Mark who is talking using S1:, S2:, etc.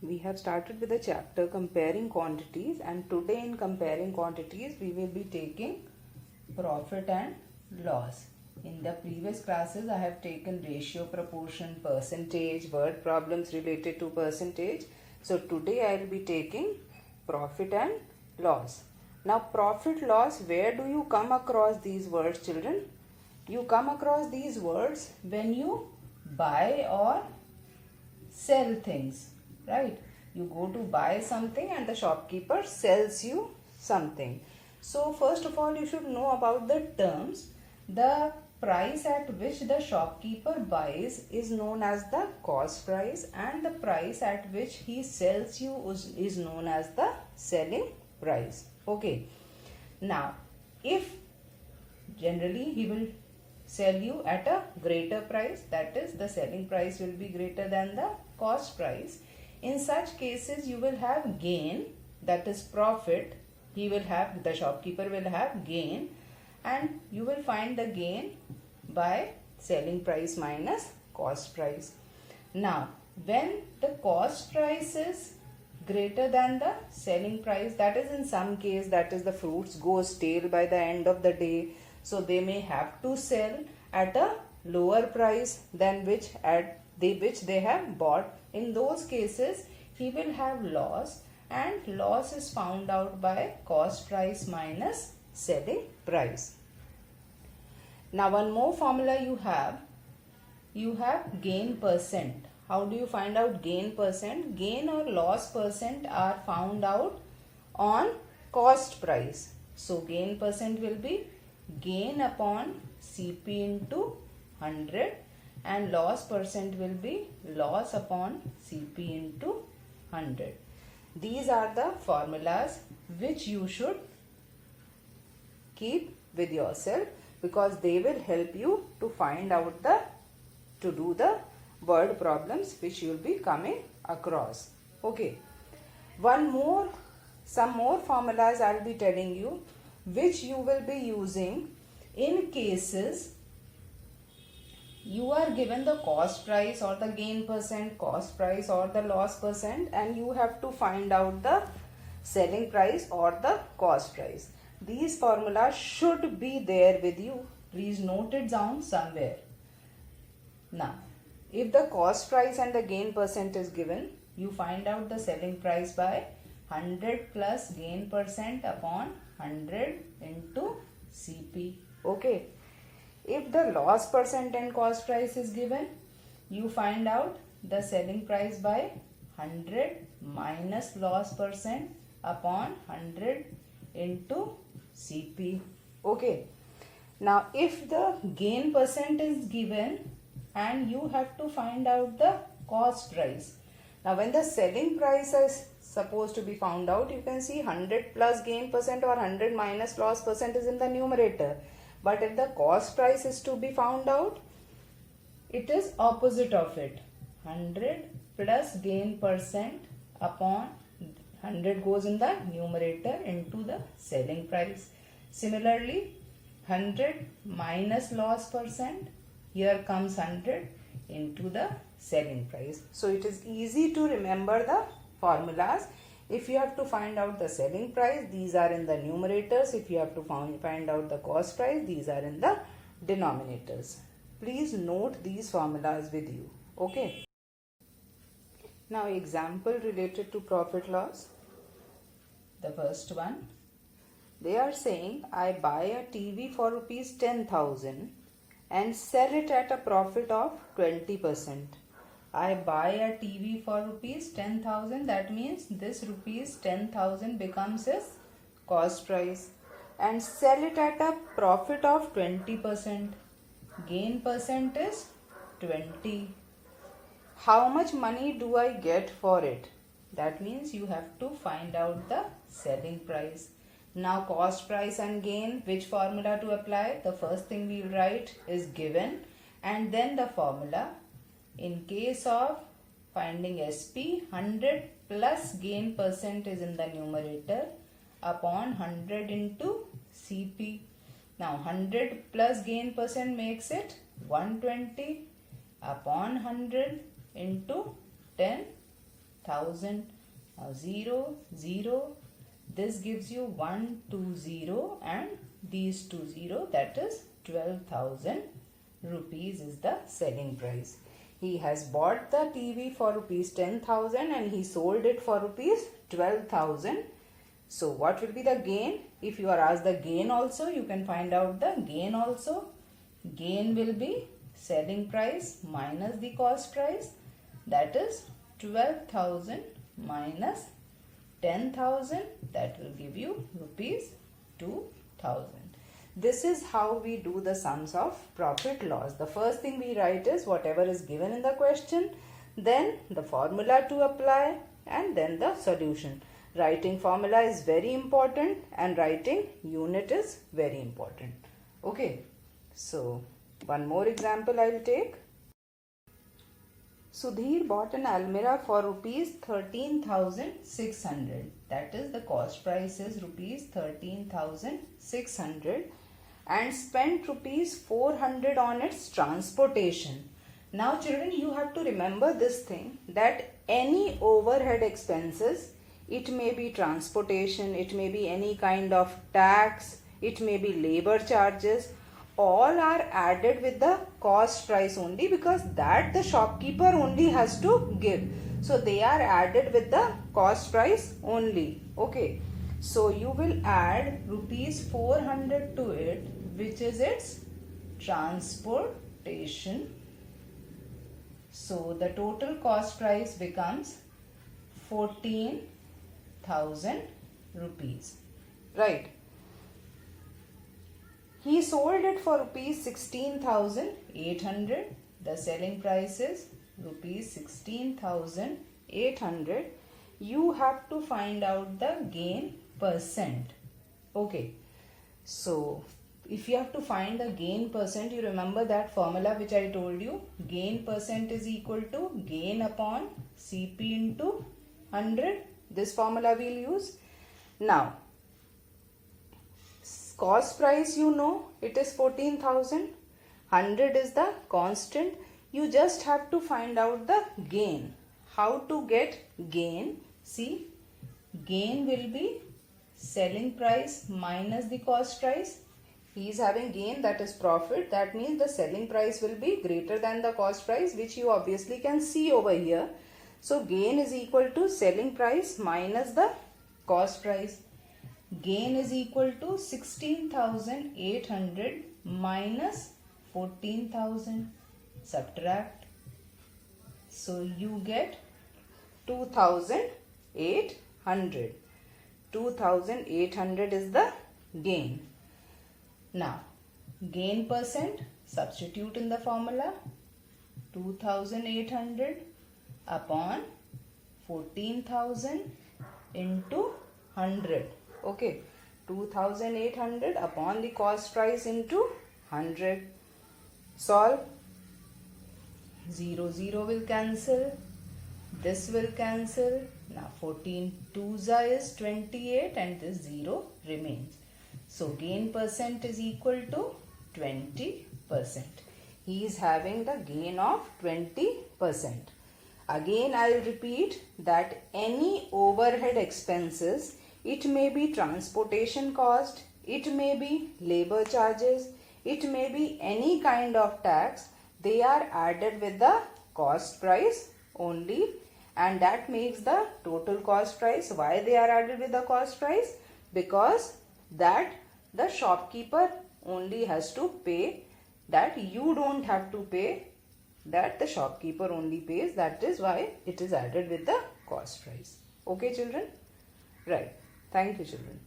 S1: we have started with the chapter comparing quantities, and today in comparing quantities we will be taking profit and loss. In the previous classes I have taken ratio, proportion, percentage, word problems related to percentage. So today I will be taking profit and loss. Now profit loss, where do you come across these words, children? You come across these words when you buy or sell things, right? You go to buy something and the shopkeeper sells you something. So first of all you should know about the terms. The price at which the shopkeeper buys is known as the cost price, and the price at which he sells you is known as the selling price. Okay. Now if generally he will sell you at a greater price, that is the selling price will be greater than the cost price. In such cases you will have gain, that is profit. The shopkeeper will have gain, and you will find the gain by selling price minus cost price. Now when the cost price is greater than the selling price, that is in some case, that is the fruits go stale by the end of the day, so they may have to sell at a lower price than which they have bought. In those cases he will have loss, and loss is found out by cost price minus selling price. Now one more formula you have gain percent. How do you find out gain percent? Gain or loss percent are found out on cost price. So gain percent will be gain upon CP into 100, and loss percent will be loss upon CP into 100. These are the formulas which you should keep with yourself, because they will help you to find out to do the word problems which you will be coming across. Okay. Some more formulas I will be telling you, which you will be using in cases you are given the cost price or the gain percent, cost price or the loss percent, and you have to find out the selling price or the cost price. These formulas should be there with you. Please note it down somewhere. Now, if the cost price and the gain percent is given, you find out the selling price by 100 plus gain percent upon 100 into CP. Okay. If the loss percent and cost price is given, you find out the selling price by 100 minus loss percent upon 100 into CP. Okay. Now if the gain percent is given and you have to find out the cost price. Now when the selling price is supposed to be found out, you can see 100 plus gain percent or 100 minus loss percent is in the numerator. But if the cost price is to be found out, it is opposite of it. 100 plus gain percent upon 100 goes in the numerator into the selling price. Similarly, 100 minus loss percent, here comes 100 into the selling price. So it is easy to remember the formulas. If you have to find out the selling price, these are in the numerators. If you have to find out the cost price, these are in the denominators. Please note these formulas with you. Okay. Now example related to profit loss. The first one. They are saying I buy a TV for rupees 10,000 and sell it at a profit of 20%. I buy a TV for rupees 10,000. That means this rupees 10,000 becomes his cost price, and sell it at a profit of 20%. Gain percent is 20. How much money do I get for it? That means you have to find out the selling price. Now cost price and gain, which formula to apply? The first thing we will write is given, and then the formula. In case of finding SP, 100 plus gain percent is in the numerator upon 100 into CP. Now 100 plus gain percent makes it 120 upon 100 into 10 1000. Now 0, 0. This gives you 1, 2, 0 and these 2 0, that is 12,000 rupees is the selling price. He has bought the TV for rupees 10,000 and he sold it for rupees 12,000. So what will be the gain? If you are asked the gain also, you can find out the gain also. Gain will be selling price minus the cost price, that is 12,000 minus 10,000, that will give you rupees 2,000. This is how we do the sums of profit loss. The first thing we write is whatever is given in the question, then the formula to apply and then the solution. Writing formula is very important and writing unit is very important. Okay, so one more example I will take. Sudhir bought an Almirah for rupees 13,600. That is, the cost price is rupees 13,600 and spent rupees 400 on its transportation. Now children, you have to remember this thing, that any overhead expenses, it may be transportation, it may be any kind of tax, it may be labor charges, all are added with the cost price only, because that the shopkeeper only has to give. So they are added with the cost price only. Okay. So you will add rupees 400 to it, which is its transportation. So the total cost price becomes 14,000 rupees. Right. He sold it for rupees 16,800. The selling price is rupees 16,800. You have to find out the gain percent. Okay. So if you have to find the gain percent, you remember that formula which I told you. Gain percent is equal to gain upon CP into 100. This formula we'll use. Now, cost price, you know, it is 14,000. 100 is the constant. You just have to find out the gain. How to get gain? See, gain will be selling price minus the cost price. He is having gain, that is profit. That means the selling price will be greater than the cost price, which you obviously can see over here. So gain is equal to selling price minus the cost price. Gain is equal to 16,800 minus 14,000. Subtract. So you get 2,800. 2,800 is the gain. Now, gain percent, substitute in the formula. 2,800 upon 14,000 into 100. Okay, 2,800 upon the cost price into 100. Solve. 0, 0 will cancel. This will cancel. Now 14 2s is 28 and this 0 remains. So gain percent is equal to 20%. He is having the gain of 20%. Again I will repeat that any overhead expenses, it may be transportation cost, it may be labor charges, it may be any kind of tax, they are added with the cost price only, and that makes the total cost price. Why they are added with the cost price? Because that the shopkeeper only has to pay, that you don't have to pay, that the shopkeeper only pays. That is why it is added with the cost price. Okay children? Right. Thank you children.